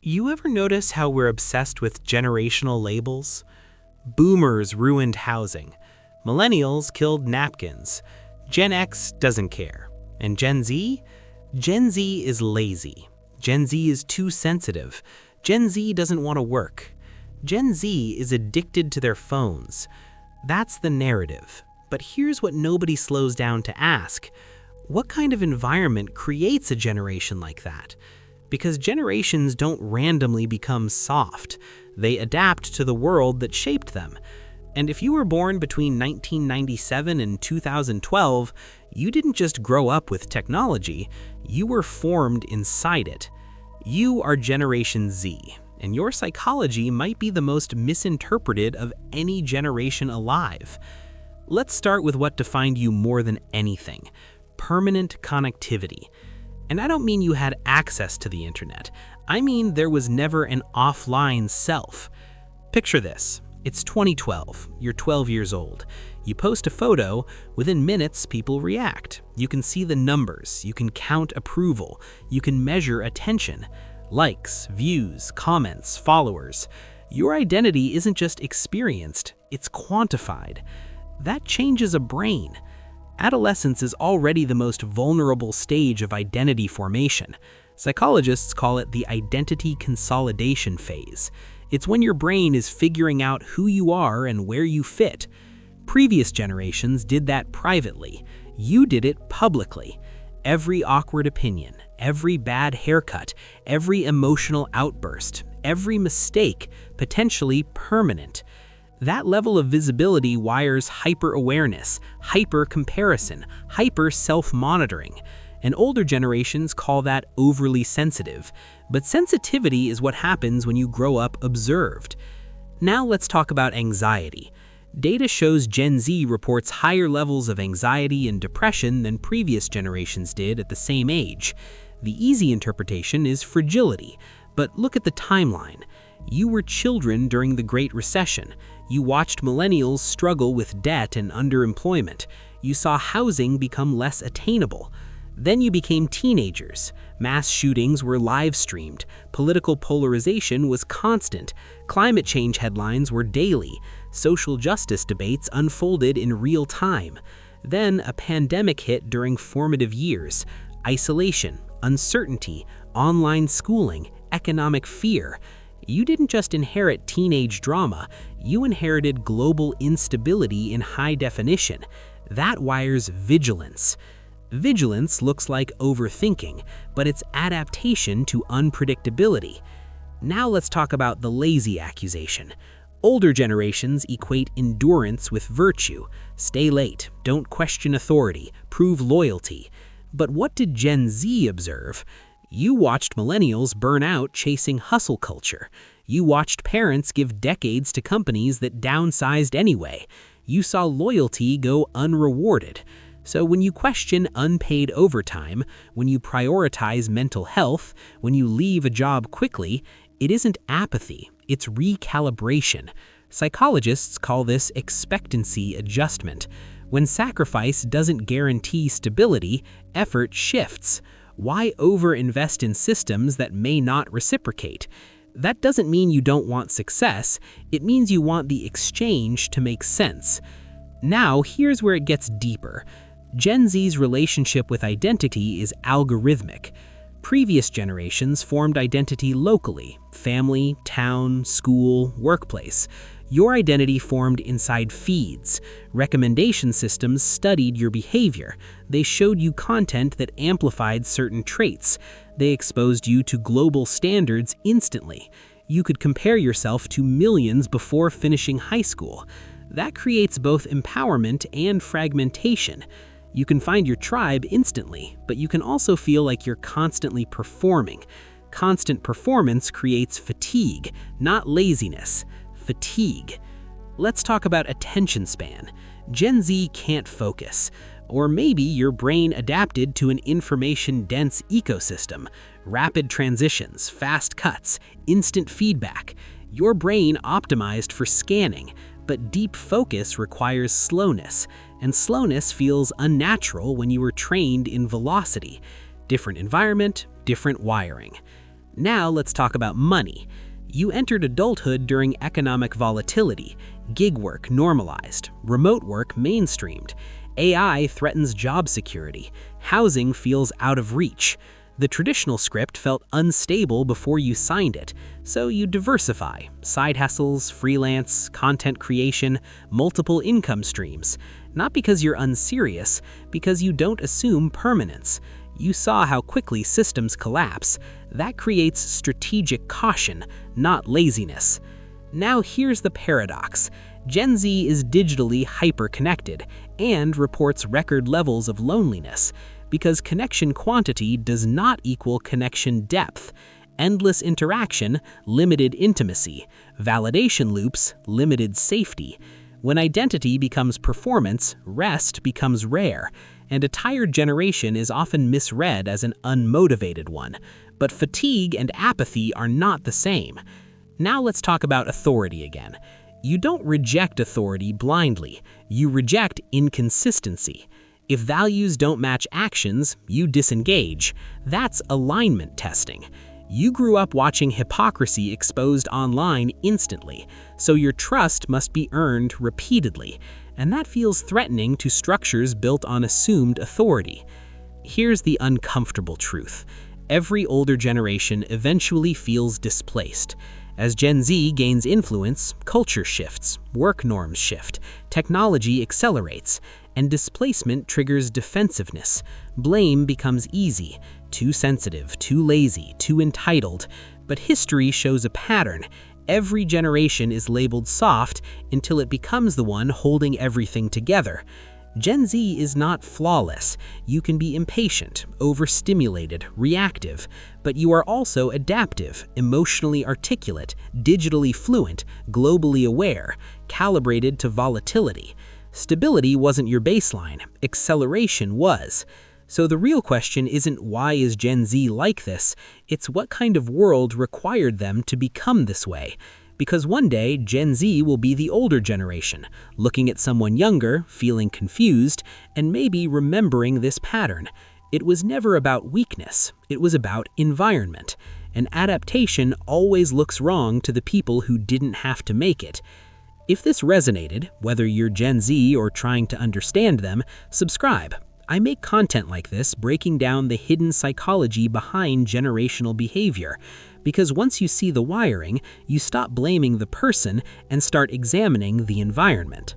You ever notice how we're obsessed with generational labels? Boomers ruined housing. Millennials killed napkins. Gen X doesn't care. And Gen Z? Gen Z is lazy. Gen Z is too sensitive. Gen Z doesn't want to work. Gen Z is addicted to their phones. That's the narrative. But here's what nobody slows down to ask. What kind of environment creates a generation like that? Because generations don't randomly become soft. They adapt to the world that shaped them. And if you were born between 1997 and 2012, you didn't just grow up with technology, you were formed inside it. You are Generation Z, and your psychology might be the most misinterpreted of any generation alive. Let's start with what defined you more than anything: permanent connectivity. And I don't mean you had access to the internet. I mean there was never an offline self. Picture this. It's 2012. You're 12 years old. You post a photo. Within minutes, people react. You can see the numbers. You can count approval. You can measure attention. Likes, views, comments, followers. Your identity isn't just experienced, it's quantified. That changes a brain. Adolescence is already the most vulnerable stage of identity formation. Psychologists call it the identity consolidation phase. It's when your brain is figuring out who you are and where you fit. Previous generations did that privately. You did it publicly. Every awkward opinion, every bad haircut, every emotional outburst, every mistake, potentially permanent. That level of visibility wires hyper-awareness, hyper-comparison, hyper-self-monitoring. And older generations call that overly sensitive. But sensitivity is what happens when you grow up observed. Now let's talk about anxiety. Data shows Gen Z reports higher levels of anxiety and depression than previous generations did at the same age. The easy interpretation is fragility. But look at the timeline. You were children during the Great Recession. You watched millennials struggle with debt and underemployment. You saw housing become less attainable. Then you became teenagers. Mass shootings were live-streamed. Political polarization was constant. Climate change headlines were daily. Social justice debates unfolded in real time. Then a pandemic hit during formative years. Isolation, uncertainty, online schooling, economic fear. You didn't just inherit teenage drama, you inherited global instability in high definition. That wires vigilance. Vigilance looks like overthinking, but it's adaptation to unpredictability. Now let's talk about the lazy accusation. Older generations equate endurance with virtue. Stay late, don't question authority, prove loyalty. But what did Gen Z observe? You watched millennials burn out chasing hustle culture. You watched parents give decades to companies that downsized anyway. You saw loyalty go unrewarded. So when you question unpaid overtime, when you prioritize mental health, when you leave a job quickly, it isn't apathy, it's recalibration. Psychologists call this expectancy adjustment. When sacrifice doesn't guarantee stability, effort shifts. Why overinvest in systems that may not reciprocate? That doesn't mean you don't want success, it means you want the exchange to make sense. Now, here's where it gets deeper. Gen Z's relationship with identity is algorithmic. Previous generations formed identity locally: family, town, school, workplace. Your identity formed inside feeds. Recommendation systems studied your behavior. They showed you content that amplified certain traits. They exposed you to global standards instantly. You could compare yourself to millions before finishing high school. That creates both empowerment and fragmentation. You can find your tribe instantly, but you can also feel like you're constantly performing. Constant performance creates fatigue, not laziness. Fatigue. Let's talk about attention span. Gen Z can't focus. Or maybe your brain adapted to an information-dense ecosystem. Rapid transitions, fast cuts, instant feedback. Your brain optimized for scanning, but deep focus requires slowness, and slowness feels unnatural when you were trained in velocity. Different environment, different wiring. Now let's talk about money. You entered adulthood during economic volatility. Gig work normalized, remote work mainstreamed. AI threatens job security. Housing feels out of reach. The traditional script felt unstable before you signed it, so you diversify. Side hustles, freelance, content creation, multiple income streams. Not because you're unserious, because you don't assume permanence. You saw how quickly systems collapse. That creates strategic caution, not laziness. Now here's the paradox. Gen Z is digitally hyper-connected and reports record levels of loneliness because connection quantity does not equal connection depth. Endless interaction, limited intimacy. Validation loops, limited safety. When identity becomes performance, rest becomes rare, and a tired generation is often misread as an unmotivated one. But fatigue and apathy are not the same. Now let's talk about authority again. You don't reject authority blindly. You reject inconsistency. If values don't match actions, you disengage. That's alignment testing. You grew up watching hypocrisy exposed online instantly, so your trust must be earned repeatedly, and that feels threatening to structures built on assumed authority. Here's the uncomfortable truth. Every older generation eventually feels displaced. As Gen Z gains influence, culture shifts, work norms shift, technology accelerates, and displacement triggers defensiveness. Blame becomes easy, too sensitive, too lazy, too entitled. But history shows a pattern. Every generation is labeled soft until it becomes the one holding everything together. Gen Z is not flawless. You can be impatient, overstimulated, reactive, but you are also adaptive, emotionally articulate, digitally fluent, globally aware, calibrated to volatility. Stability wasn't your baseline, acceleration was. So the real question isn't why is Gen Z like this, it's what kind of world required them to become this way. Because one day, Gen Z will be the older generation, looking at someone younger, feeling confused, and maybe remembering this pattern. It was never about weakness, it was about environment. And adaptation always looks wrong to the people who didn't have to make it. If this resonated, whether you're Gen Z or trying to understand them, subscribe. I make content like this breaking down the hidden psychology behind generational behavior. Because once you see the wiring, you stop blaming the person and start examining the environment.